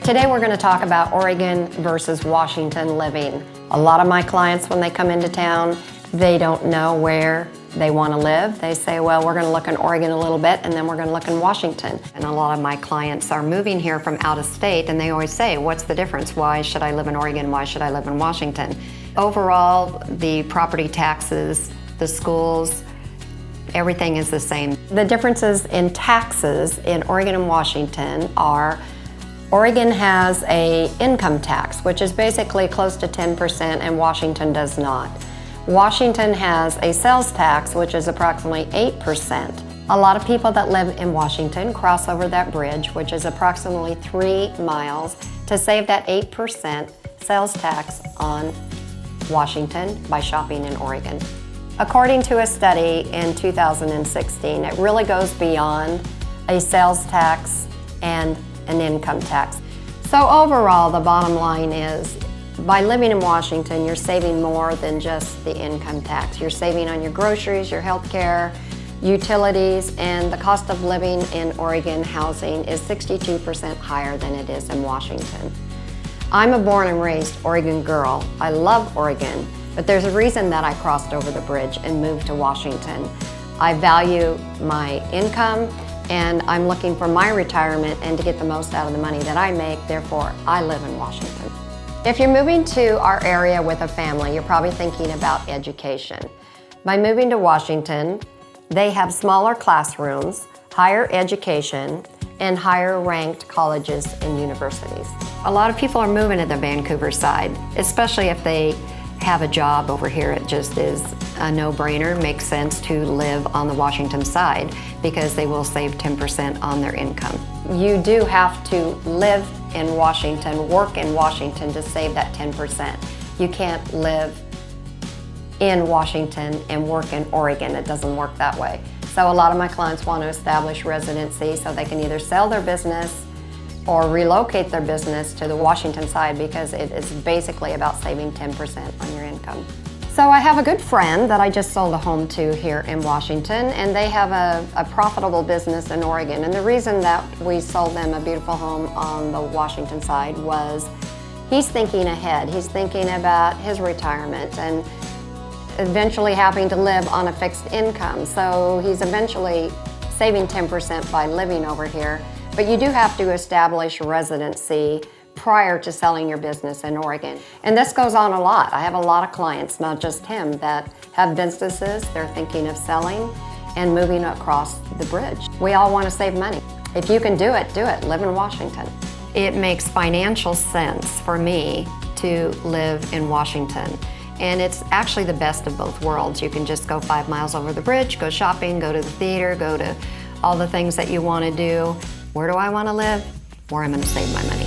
Today we're going to talk about Oregon versus Washington living. A lot of my clients, when they come into town, they don't know where they want to live. They say, well, we're going to look in Oregon a little bit and then we're going to look in Washington. And a lot of my clients are moving here from out of state and they always say, what's the difference? Why should I live in Oregon? Why should I live in Washington? Overall, the property taxes, the schools, everything is the same. The differences in taxes in Oregon and Washington are Oregon has an income tax, which is basically close to 10%, and Washington does not. Washington has a sales tax, which is approximately 8%. A lot of people that live in Washington cross over that bridge, which is approximately 3 miles, to save that 8% sales tax on Washington by shopping in Oregon. According to a study in 2016, it really goes beyond a sales tax and an income tax. So overall, the bottom line is, by living in Washington, you're saving more than just the income tax. You're saving on your groceries, your health care, utilities, and the cost of living in Oregon housing is 62% higher than it is in Washington. I'm a born and raised Oregon girl. I love Oregon, but there's a reason that I crossed over the bridge and moved to Washington. I value my income, and I'm looking for my retirement and to get the most out of the money that I make, therefore I live in Washington. If you're moving to our area with a family, you're probably thinking about education. By moving to Washington, they have smaller classrooms, higher education, and higher ranked colleges and universities. A lot of people are moving to the Vancouver side, especially if they have a job over here. It just is a no-brainer, makes sense to live on the Washington side because they will save 10% on their income. You do have to live in Washington, work in Washington to save that 10%. You can't live in Washington and work in Oregon. It doesn't work that way. So a lot of my clients want to establish residency so they can either sell their business or relocate their business to the Washington side because it is basically about saving 10% on your income. So I have a good friend that I just sold a home to here in Washington, and they have a profitable business in Oregon. And the reason that we sold them a beautiful home on the Washington side was he's thinking ahead. He's thinking about his retirement and eventually having to live on a fixed income. So he's eventually saving 10% by living over here. But you do have to establish residency prior to selling your business in Oregon. And this goes on a lot. I have a lot of clients, not just him, that have businesses they're thinking of selling and moving across the bridge. We all want to save money. If you can do it, live in Washington. It makes financial sense for me to live in Washington. And it's actually the best of both worlds. You can just go 5 miles over the bridge, go shopping, go to the theater, go to all the things that you want to do. Where do I want to live? Where I'm going to save my money.